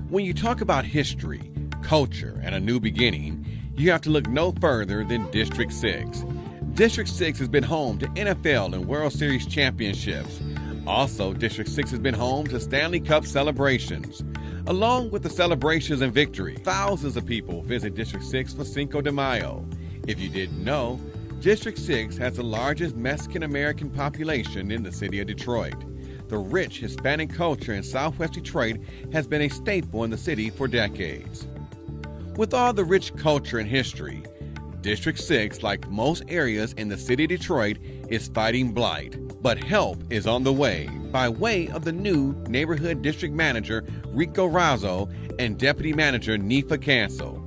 When you talk about history, culture, and a new beginning, you have to look no further than District 6. District 6 has been home to NFL and World Series championships. Also, District 6 has been home to Stanley Cup celebrations. Along with the celebrations and victory, thousands of people visit District 6 for Cinco de Mayo. If you didn't know, District 6 has the largest Mexican-American population in the city of Detroit. The rich Hispanic culture in Southwest Detroit has been a staple in the city for decades. With all the rich culture and history, District 6, like most areas in the city of Detroit, is fighting blight. But help is on the way by way of the new Neighborhood District Manager Rico Razzo and Deputy Manager Nifa Cancel.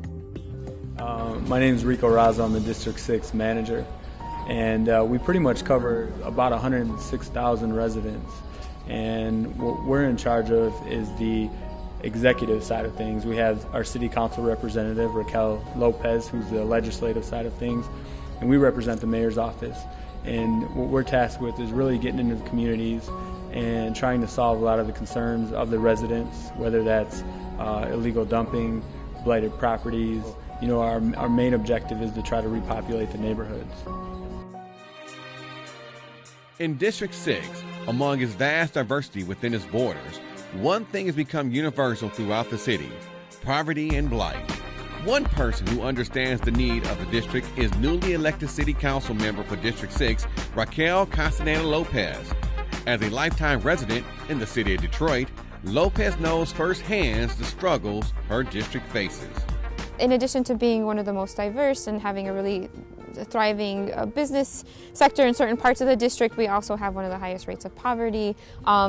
My name is Rico Razzo. I'm the District 6 Manager, and we pretty much cover about 106,000 residents. And what we're in charge of is the executive side of things. We have our City Council representative, Raquel Lopez, who's the legislative side of things, and we represent the mayor's office. And what we're tasked with is really getting into the communities and trying to solve a lot of the concerns of the residents, whether that's illegal dumping, blighted properties. You know, our main objective is to try to repopulate the neighborhoods. In District 6, among its vast diversity within its borders, one thing has become universal throughout the city: poverty and blight. One person who understands the need of the district is newly elected City Council member for District 6, Raquel Castaneda Lopez. As a lifetime resident in the city of Detroit, Lopez knows firsthand the struggles her district faces. In addition to being one of the most diverse and having a really thriving business sector in certain parts of the district, we also have one of the highest rates of poverty.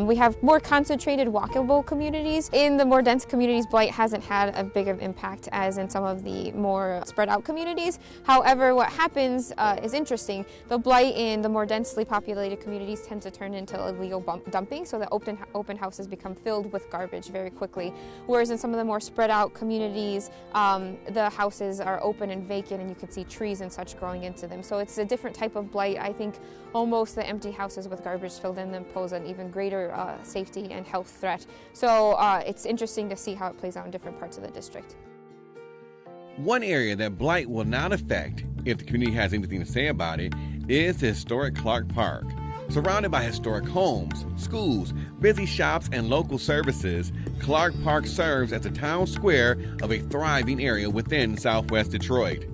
We have more concentrated walkable communities. In the more dense communities, blight hasn't had a big of impact as in some of the more spread out communities. However, what happens is interesting. The blight in the more densely populated communities tend to turn into illegal dumping, so the open houses become filled with garbage very quickly. Whereas in some of the more spread out communities, the houses are open and vacant, and you can see trees and such growing into them. So it's a different type of blight. I think almost the empty houses with garbage filled in them pose an even greater safety and health threat. So it's interesting to see how it plays out in different parts of the district. One area that blight will not affect, if the community has anything to say about it, is the historic Clark Park. Surrounded by historic homes, schools, busy shops, and local services, Clark Park serves as a town square of a thriving area within Southwest Detroit.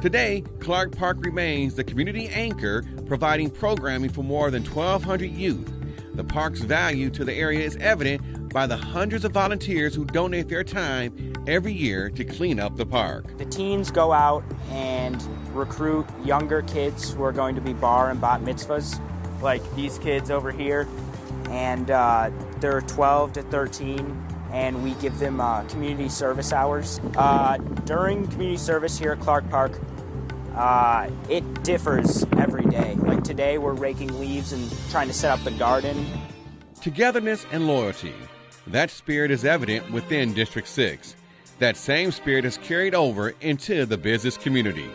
Today, Clark Park remains the community anchor, providing programming for more than 1,200 youth. The park's value to the area is evident by the hundreds of volunteers who donate their time every year to clean up the park. The teens go out and recruit younger kids who are going to be bar and bat mitzvahs, like these kids over here, and they're 12 to 13, and we give them community service hours. During community service here at Clark Park, it differs every day. Like today, we're raking leaves and trying to set up the garden. Togetherness and loyalty. That spirit is evident within District 6. That same spirit is carried over into the business community.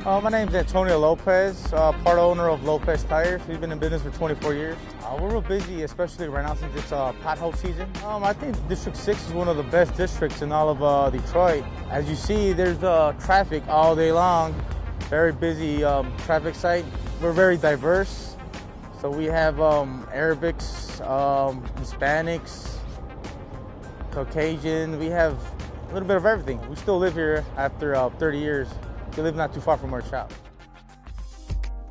My name is Antonio Lopez, part owner of Lopez Tires. We've been in business for 24 years. We're real busy, especially right now since it's pothole season. I think District 6 is one of the best districts in all of Detroit. As you see, there's traffic all day long. Very busy traffic site. We're very diverse. So we have Arabics, Hispanics, Caucasian. We have a little bit of everything. We still live here after 30 years. We live not too far from our shop.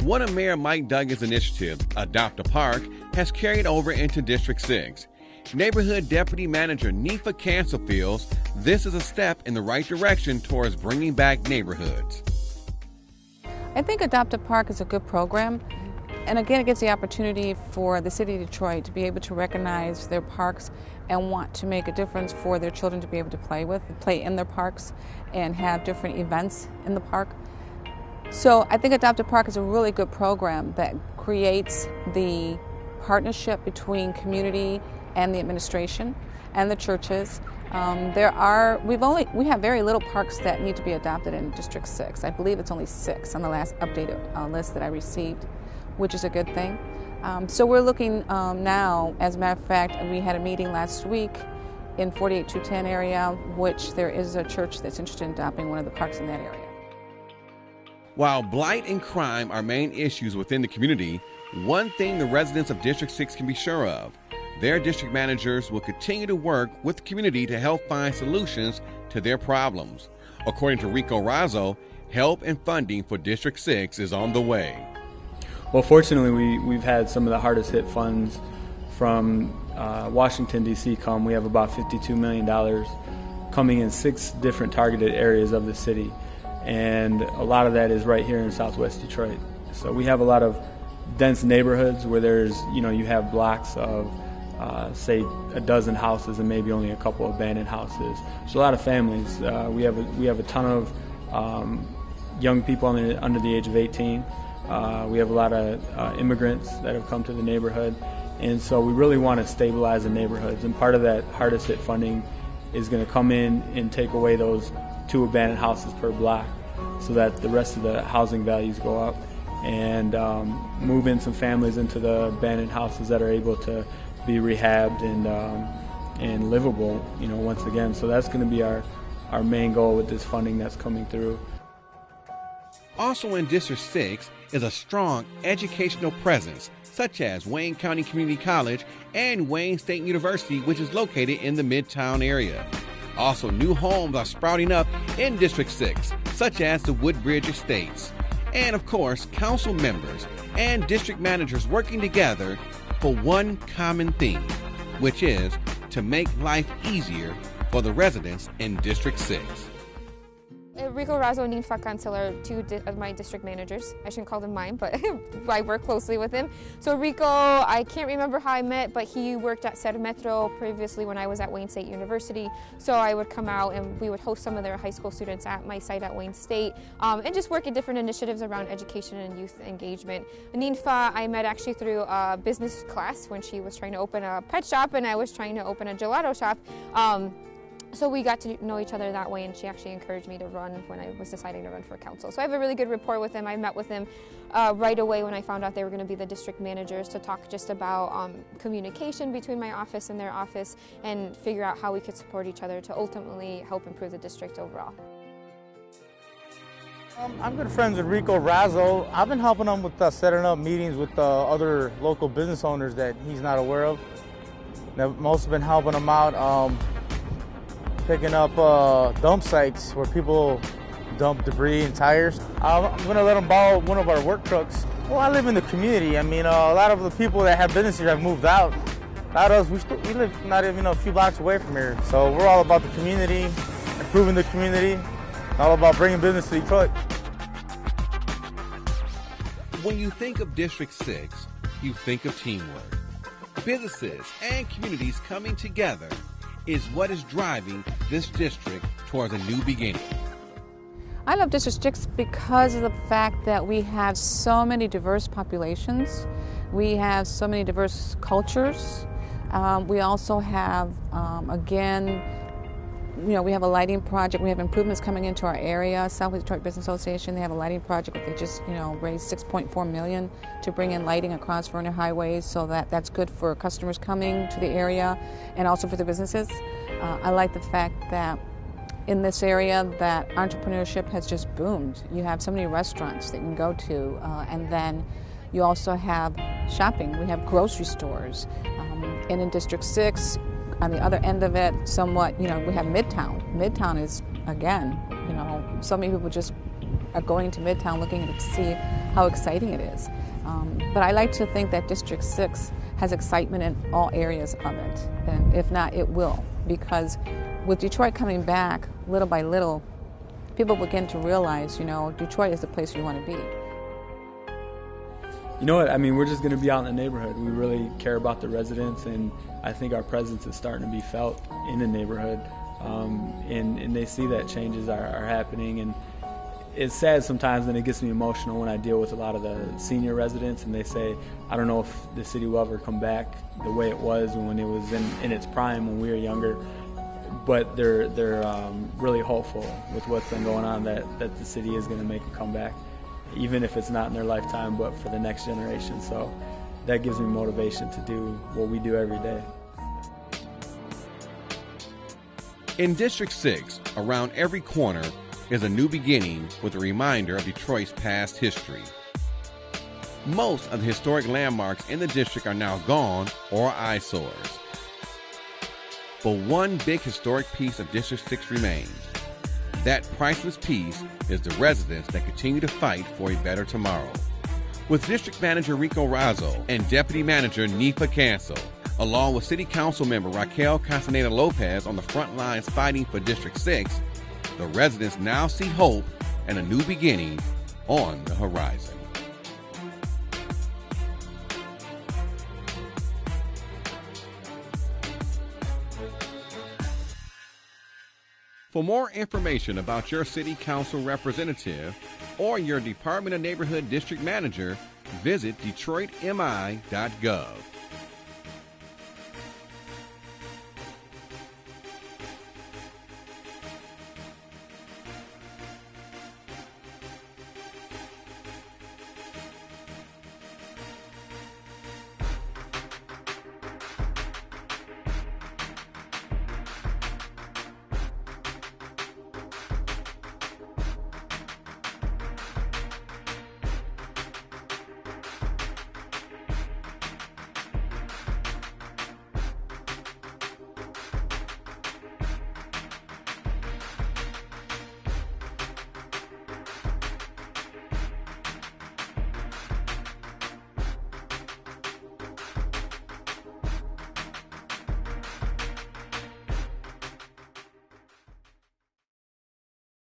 One of Mayor Mike Duggan's initiatives, Adopt a Park, has carried over into District 6. Neighborhood Deputy Manager Nifa Cancel feels this is a step in the right direction towards bringing back neighborhoods. I think Adopt a Park is a good program. And again, it gives the opportunity for the city of Detroit to be able to recognize their parks and want to make a difference for their children to be able to play in their parks and have different events in the park. So I think Adopt a Park is a really good program that creates the partnership between community and the administration and the churches. We have very little parks that need to be adopted in District 6. I believe it's only 6 on the last updated list that I received, which is a good thing. So we're looking now, as a matter of fact, we had a meeting last week in 48210 area, which there is a church that's interested in adopting one of the parks in that area. While blight and crime are main issues within the community, one thing the residents of District 6 can be sure of: their district managers will continue to work with the community to help find solutions to their problems. According to Rico Razzo, help and funding for District 6 is on the way. Well, fortunately, we've had some of the hardest hit funds from Washington, D.C. come. We have about $52 million coming in 6 different targeted areas of the city. And a lot of that is right here in Southwest Detroit. So we have a lot of dense neighborhoods where you have blocks of, say, a dozen houses and maybe only a couple abandoned houses. So a lot of families. We have a ton of young people under the age of 18. We have a lot of immigrants that have come to the neighborhood. And so we really want to stabilize the neighborhoods. And part of that hardest hit funding is going to come in and take away those 2 abandoned houses per block so that the rest of the housing values go up, and move in some families into the abandoned houses that are able to be rehabbed and livable, once again. So that's going to be our main goal with this funding that's coming through. Also in District 6 is a strong educational presence, such as Wayne County Community College and Wayne State University, which is located in the Midtown area. Also, new homes are sprouting up in District 6, such as the Woodbridge Estates. And of course, council members and district managers working together for one common theme, which is to make life easier for the residents in District 6. Rico Razzo and Ninfa Cancel are 2 of my district managers. I shouldn't call them mine, but I work closely with him. So Rico, I can't remember how I met, but he worked at Sermetro previously when I was at Wayne State University. So I would come out and we would host some of their high school students at my site at Wayne State, and just work at different initiatives around education and youth engagement. Ninfa I met actually through a business class when she was trying to open a pet shop and I was trying to open a gelato shop. So we got to know each other that way, and she actually encouraged me to run when I was deciding to run for council. So I have a really good rapport with them. I met with them right away when I found out they were going to be the district managers to talk just about communication between my office and their office and figure out how we could support each other to ultimately help improve the district overall. I'm good friends with Rico Razzo. I've been helping him with setting up meetings with other local business owners that he's not aware of. I've mostly been helping him out. Picking up dump sites where people dump debris and tires. I'm gonna let them borrow one of our work trucks. Well, I live in the community. I mean, a lot of the people that have business here have moved out. A lot of us, we live not even a few blocks away from here. So we're all about the community, improving the community, all about bringing business to Detroit. When you think of District 6, you think of teamwork. Businesses and communities coming together is what is driving this district towards a new beginning. I love District 6 because of the fact that we have so many diverse populations. We have so many diverse cultures. We also have, we have a lighting project. We have improvements coming into our area. Southwest Detroit Business Association, they have a lighting project that they just, raised $6.4 million to bring in lighting across Vernon highways, so that's good for customers coming to the area and also for the businesses. I like the fact that in this area that entrepreneurship has just boomed. You have so many restaurants that you can go to, and then you also have shopping. We have grocery stores. And in District 6, on the other end of it, somewhat, we have Midtown. Midtown is, again, so many people just are going to Midtown looking to see how exciting it is. But I like to think that District 6 has excitement in all areas of it. And if not, it will. Because with Detroit coming back, little by little, people begin to realize, Detroit is the place you want to be. You know what, we're just going to be out in the neighborhood. We really care about the residents, and I think our presence is starting to be felt in the neighborhood. And they see that changes are happening. And it's sad sometimes, and it gets me emotional when I deal with a lot of the senior residents, and they say, I don't know if the city will ever come back the way it was when it was in its prime when we were younger. But they're really hopeful with what's been going on that the city is going to make a comeback, even if it's not in their lifetime, but for the next generation. So that gives me motivation to do what we do every day. In District 6, around every corner is a new beginning with a reminder of Detroit's past history. Most of the historic landmarks in the district are now gone or eyesores. But one big historic piece of District 6 remains. That priceless piece is the residents that continue to fight for a better tomorrow. With District Manager Rico Razzo and Deputy Manager Nifa Cancel, along with City Council member Raquel Castaneda Lopez on the front lines fighting for District 6, the residents now see hope and a new beginning on the horizon. For more information about your City Council representative or your Department of Neighborhood District Manager, visit DetroitMI.gov.